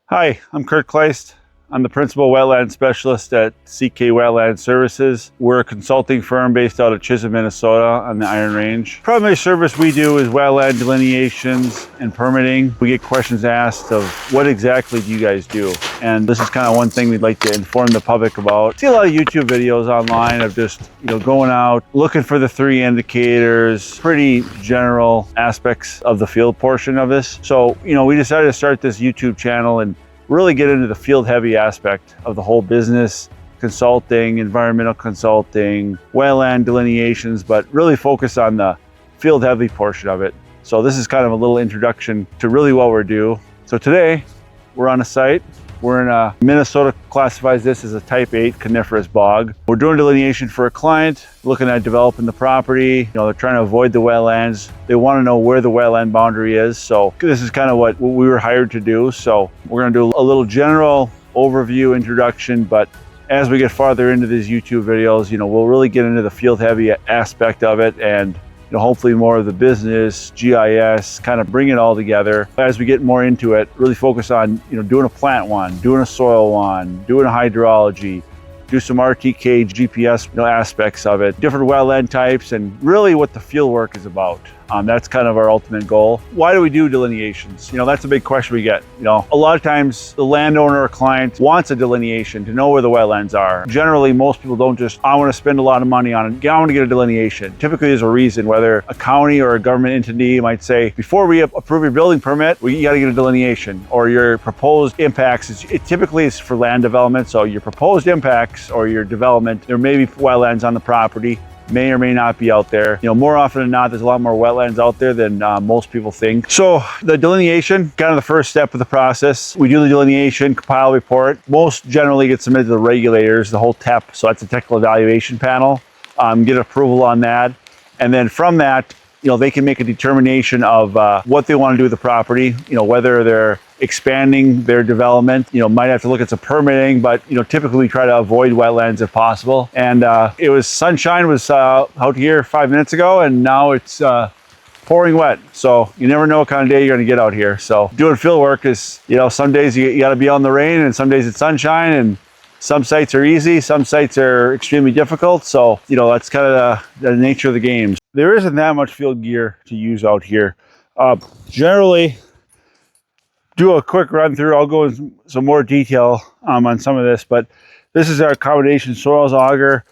Hi, I'm Kurt Kleist. I'm the Principal Wetland Specialist at CK Wetland Services. We're a consulting firm based out of Chisholm, Minnesota on the Iron Range. Primary service we do is wetland delineations and permitting. We get questions asked of what exactly do you guys do? And this is kind of one thing we'd like to inform the public about. I see a lot of YouTube videos online of just, going out, looking for the three indicators, pretty general aspects of the field portion of this. So, we decided to start this YouTube channel and really get into the field heavy aspect of the whole business, consulting, environmental consulting, wetland delineations, but really focus on the field heavy portion of it. So this is kind of a little introduction to really what we do. So today we're on a site. We're in Minnesota classifies this as a type 8 coniferous bog. We're doing delineation for a client, looking at developing the property. They're trying to avoid the wetlands. They want to know where the wetland boundary is. So this is kind of what we were hired to do. So we're going to do a little general overview introduction, but as we get farther into these YouTube videos, we'll really get into the field heavy aspect of it and hopefully more of the business, GIS, kind of bring it all together. As we get more into it, really focus on, doing a plant one, doing a soil one, doing a hydrology, do some RTK, GPS, aspects of it, different wetland types, and really what the field work is about. That's kind of our ultimate goal. Why do we do delineations? That's a big question we get. A lot of times the landowner or client wants a delineation to know where the wetlands are. Generally, most people don't just, I want to spend a lot of money on it. I want to get a delineation. Typically, there's a reason, whether a county or a government entity might say, before we approve your building permit, you got to get a delineation, or your proposed impacts. It typically is for land development. So your proposed impacts or your development, there may be wetlands on the property, may or may not be out there. More often than not, there's a lot more wetlands out there than most people think. So the delineation, kind of the first step of the process. We do the delineation, compile a report. Most generally get submitted to the regulators, the whole TEP, so that's a technical evaluation panel. Get approval on that. And then from that, they can make a determination of what they want to do with the property, whether they're expanding their development, might have to look at some permitting, but typically we try to avoid wetlands if possible. And sunshine was out here 5 minutes ago, and now it's pouring wet. So you never know what kind of day you're going to get out here. So doing field work is, some days you got to be on the rain, and some days it's sunshine, and some sites are easy, some sites are extremely difficult. So, that's kind of the nature of the game. There isn't that much field gear to use out here. Generally, do a quick run through. I'll go into some more detail on some of this, but this is our combination soils auger.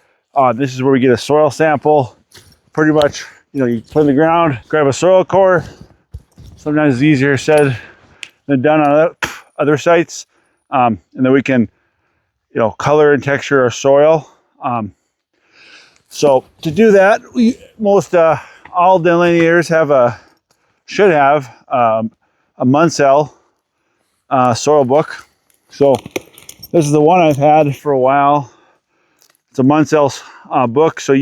This is where we get a soil sample. Pretty much, you put in the ground, grab a soil core. Sometimes it's easier said than done on other sites. And then we can, color and texture our soil. So to do that, most all delineators should have a Munsell soil book. So this is the one I've had for a while. It's a Munsell book, so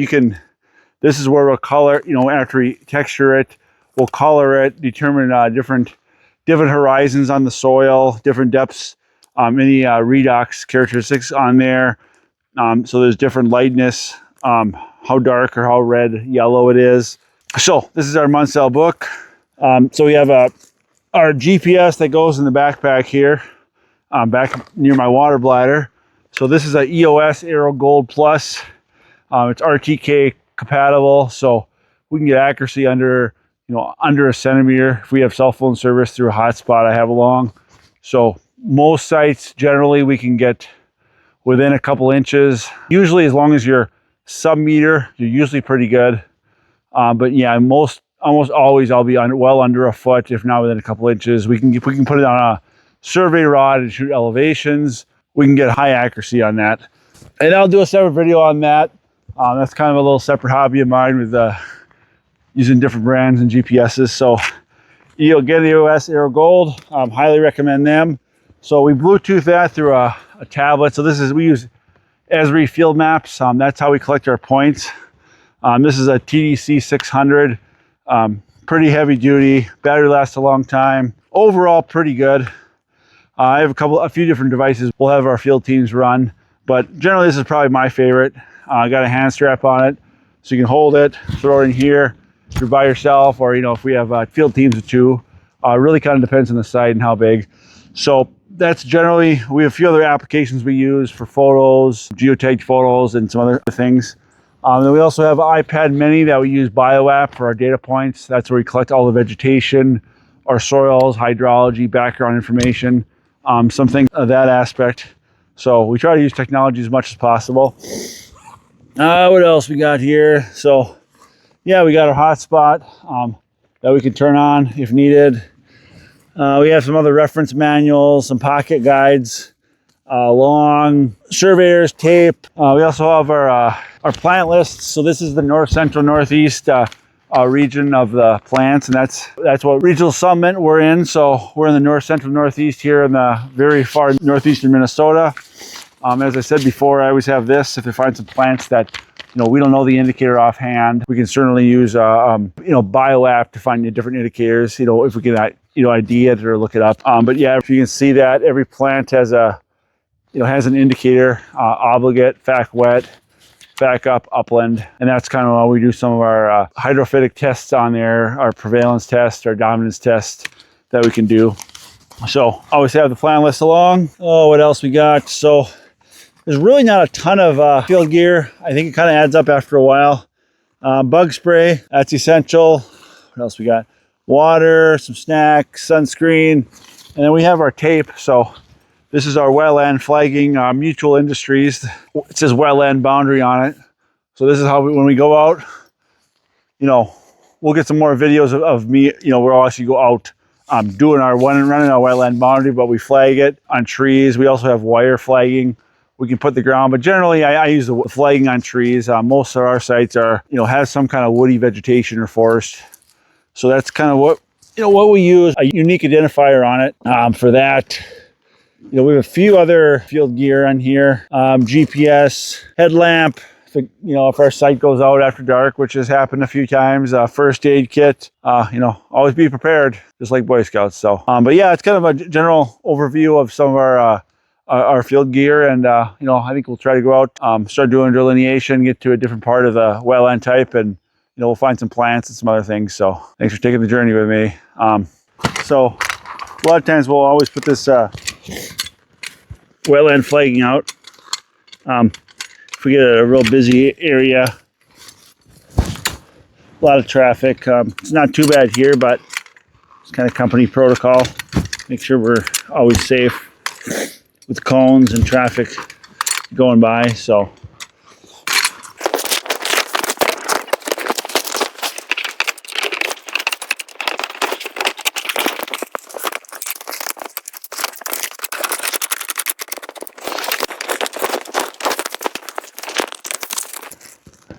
this is where we'll color, after we texture it, we'll color it, determine different horizons on the soil, different depths, any redox characteristics on there. So there's different lightness, how dark or how red, yellow it is. So this is our Munsell book. So we have our GPS that goes in the backpack here, back near my water bladder. So this is a EOS Aero Gold Plus. It's RTK compatible, so we can get accuracy under a centimeter if we have cell phone service through a hotspot I have along. So most sites, generally, we can get within a couple inches. Usually, as long as you're sub-meter, you're usually pretty good. But yeah, almost always I'll be well under a foot, if not within a couple inches. We can put it on a survey rod and shoot elevations. We can get high accuracy on that. And I'll do a separate video on that. That's kind of a little separate hobby of mine with using different brands and GPSs. So you'll get the EOS Aero Gold. Highly recommend them. So we Bluetooth that through a tablet. So we use Esri field maps. That's how we collect our points. This is a TDC 600. Pretty heavy duty. Battery lasts a long time. Overall, pretty good. I have a few different devices we'll have our field teams run, but generally this is probably my favorite. I got a hand strap on it, so you can hold it, throw it in here. If you're by yourself, or if we have field teams of two, really kind of depends on the site and how big. So that's generally, we have a few other applications we use for photos, geotagged photos, and some other things. Then we also have an iPad mini that we use BioApp for our data points. That's where we collect all the vegetation, our soils, hydrology, background information, some things of that aspect. So we try to use technology as much as possible. What else we got here? So yeah, we got our hotspot that we can turn on if needed. We have some other reference manuals, some pocket guides, long surveyors tape. We also have our plant lists. So this is the north central northeast region of the plants, and that's what regional summit we're in. So we're in the north central northeast here in the very far northeastern Minnesota. As I said before, I always have this. If I find some plants that we don't know the indicator offhand, we can certainly use BioApp to find the different indicators. If we can ID it or look it up. But yeah, if you can see that every plant has has an indicator: obligate, fact wet, back up, upland, and that's kind of how we do some of our hydrophytic tests on there, our prevalence test, our dominance test that we can do. So always have the plan list along. Oh, what else we got? So there's really not a ton of field gear. I think it kind of adds up after a while. Bug spray, that's essential. What else we got? Water, some snacks, sunscreen, and then we have our tape. So this is our wetland flagging, Mutual Industries. It says wetland boundary on it. So this is how when we go out, we'll get some more videos of me, we'll actually go out doing running our wetland boundary, but we flag it on trees. We also have wire flagging. We can put the ground, but generally I use the flagging on trees. Most of our sites are, have some kind of woody vegetation or forest. So that's kind of what we use, a unique identifier on it. For that, we have a few other field gear on here. GPS, headlamp, if our site goes out after dark, which has happened a few times, first aid kit, always be prepared, just like Boy Scouts. So, but yeah, it's kind of a general overview of some of our field gear, and I think we'll try to go out, start doing delineation, get to a different part of the wetland type, and we'll find some plants and some other things. So thanks for taking the journey with me. So a lot of times we'll always put this wetland flagging out. If we get a real busy area, a lot of traffic, it's not too bad here, but it's kind of company protocol. Make sure we're always safe with cones and traffic going by. So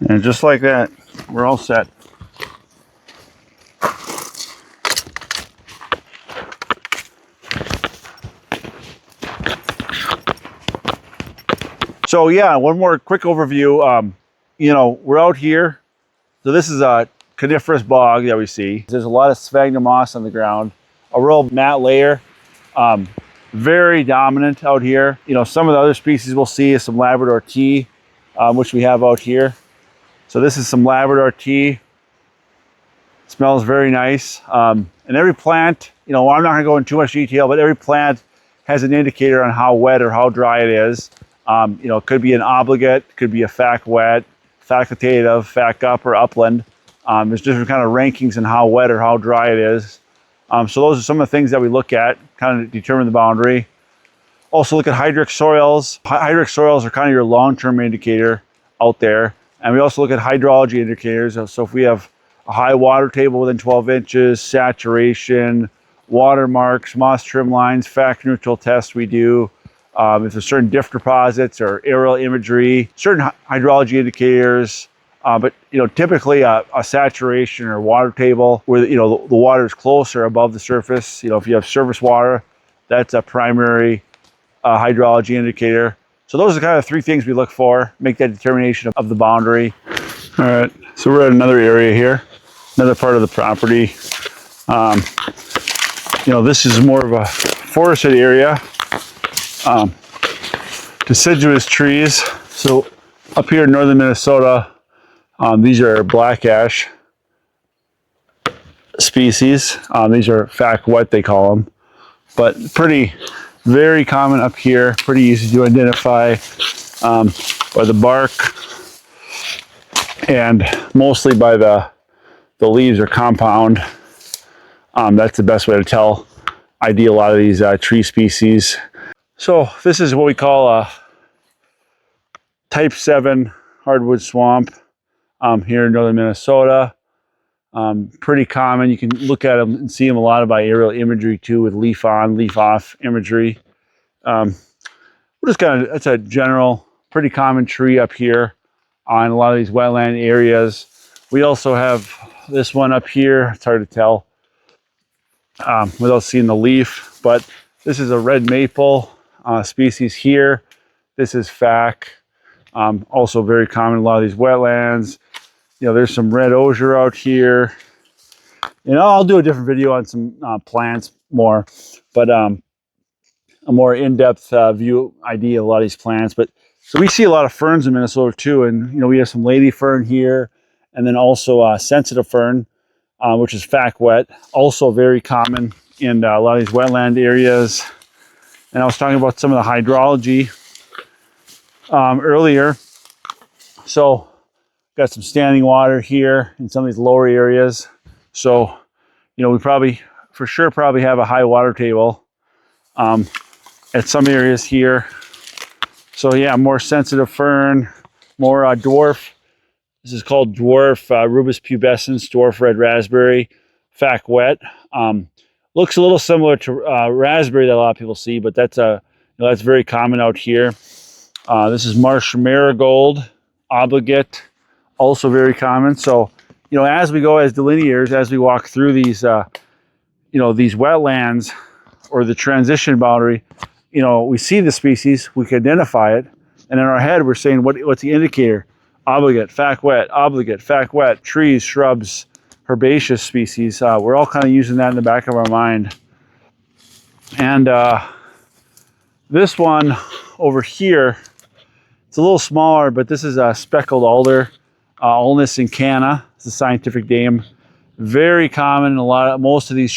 and just like that, we're all set. So yeah, one more quick overview. We're out here. So this is a coniferous bog that we see. There's a lot of sphagnum moss on the ground, a real mat layer. Very dominant out here. Some of the other species we'll see is some Labrador tea, which we have out here. So this is some Labrador tea. Smells very nice. And every plant, I'm not gonna go into too much detail, but every plant has an indicator on how wet or how dry it is. It could be an obligate, could be a fact wet, facultative, fact up, or upland. There's different kind of rankings in how wet or how dry it is. So those are some of the things that we look at, kind of determine the boundary. Also look at hydric soils. Hydric soils are kind of your long-term indicator out there. And we also look at hydrology indicators. So if we have a high water table within 12 inches, saturation, watermarks, moss trim lines, fact neutral tests we do. If there's certain diff deposits or aerial imagery, certain hydrology indicators, but typically a saturation or water table where the water is closer above the surface. If you have surface water, that's a primary hydrology indicator. So those are kind of three things we look for, make that determination of the boundary. All right, so we're at another area here, another part of the property. This is more of a forested area. Deciduous trees. So up here in northern Minnesota, these are black ash species. These are fact wet, they call them, but pretty Very common up here, pretty easy to identify by the bark and mostly by the leaves or compound. That's the best way to tell. ID a lot of these tree species. So this is what we call a type 7 hardwood swamp here in northern Minnesota. Pretty common. You can look at them and see them a lot by aerial imagery too, with leaf on, leaf off imagery. We're just it's a general, pretty common tree up here on a lot of these wetland areas. We also have this one up here. It's hard to tell without seeing the leaf, but this is a red maple species here. This is FAC, also very common in a lot of these wetlands. You know, there's some red osier out here. You know, I'll do a different video on some plants more, but a more in-depth view idea of a lot of these plants. But so we see a lot of ferns in Minnesota too, and you know, we have some lady fern here, and then also sensitive fern, which is FAC wet, also very common in a lot of these wetland areas. And I was talking about some of the hydrology earlier. So got some standing water here in some of these lower areas. So, you know, we probably, for sure, probably have a high water table at some areas here. So yeah, more sensitive fern, more dwarf. This is called dwarf Rubus pubescens, dwarf red raspberry, FAC wet. Looks a little similar to raspberry that a lot of people see, but that's that's very common out here. This is marsh marigold, obligate, also very common. So, you know, as we go as delineators, as we walk through these, you know, these wetlands or the transition boundary, you know, we see the species, we can identify it, and in our head we're saying, what's the indicator? Obligate, FAC wet, trees, shrubs, herbaceous species. We're all kind of using that in the back of our mind. And this one over here, it's a little smaller, but this is a speckled alder, Ulmus incana. It's a scientific name. Very common in most of these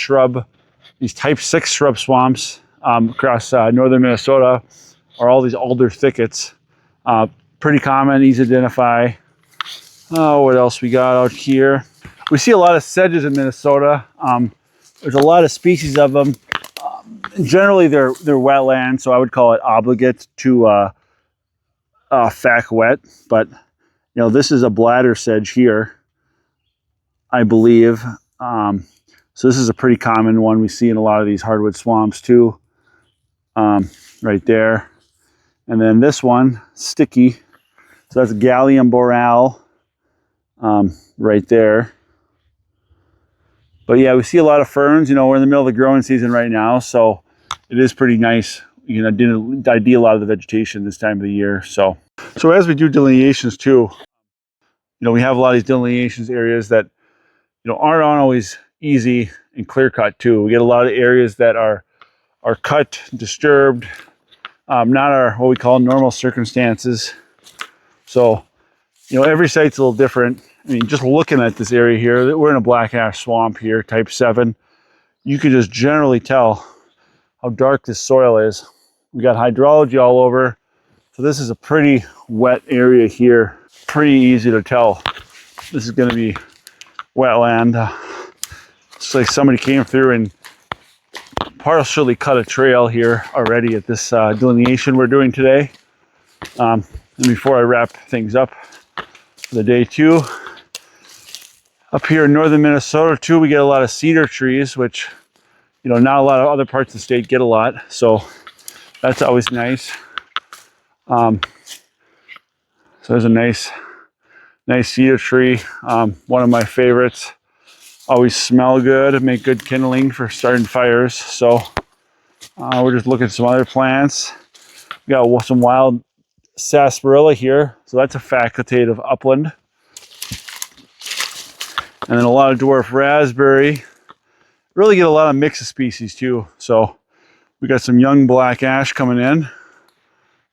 type 6 shrub swamps across northern Minnesota are all these alder thickets. Pretty common, easy to identify. Oh, what else we got out here? We see a lot of sedges in Minnesota. There's a lot of species of them. Generally, they're wetland, so I would call it obligate to FAC wet. But you know, this is a bladder sedge here, I believe. So this is a pretty common one we see in a lot of these hardwood swamps too. Right there, and then this one, sticky. So that's Gallium Boreal, right there. But yeah, we see a lot of ferns. You know, we're in the middle of the growing season right now, so it is pretty nice. You can ID a lot of the vegetation this time of the year. So as we do delineations too, you know, we have a lot of these delineations areas that, you know, aren't always easy and clear cut too. We get a lot of areas that are cut, disturbed, not what we call normal circumstances. So, you know, every site's a little different. I mean, just looking at this area here, we're in a black ash swamp here, type 7. You can just generally tell how dark this soil is. We got hydrology all over. So this is a pretty wet area here. Pretty easy to tell. This is going to be wetland. It's like somebody came through and partially cut a trail here already at this delineation we're doing today. And before I wrap things up for the day too, up here in northern Minnesota too, we get a lot of cedar trees, which, you know, not a lot of other parts of the state get a lot. So that's always nice. So there's a nice cedar tree. One of my favorites. Always smell good and make good kindling for starting fires. So we're just looking at some other plants. We got some wild sarsaparilla here. So that's a facultative upland. And then a lot of dwarf raspberry. Really get a lot of mix of species too. So we got some young black ash coming in.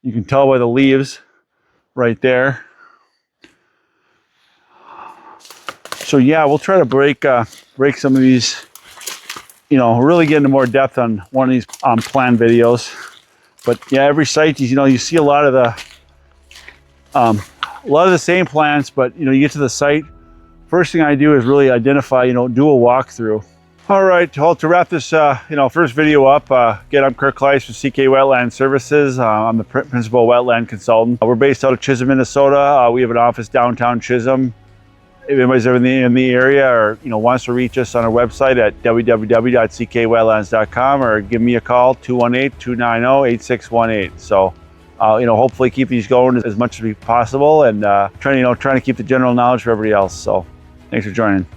You can tell by the leaves right there. So yeah, we'll try to break some of these you know, really get into more depth on one of these plan videos. But yeah, every site, you know, you see a lot of the same plants, but you know, you get to the site, first thing I do is really identify, you know, do a walkthrough. All right, well, to wrap this, you know, first video up, again, I'm Kirk Kleiss from CK Wetland Services. I'm the principal wetland consultant. We're based out of Chisholm, Minnesota. We have an office downtown Chisholm. If anybody's ever in the area or, you know, wants to reach us on our website at www.ckwetlands.com or give me a call, 218-290-8618. So, you know, hopefully keep these going as much as possible and trying to keep the general knowledge for everybody else. So thanks for joining.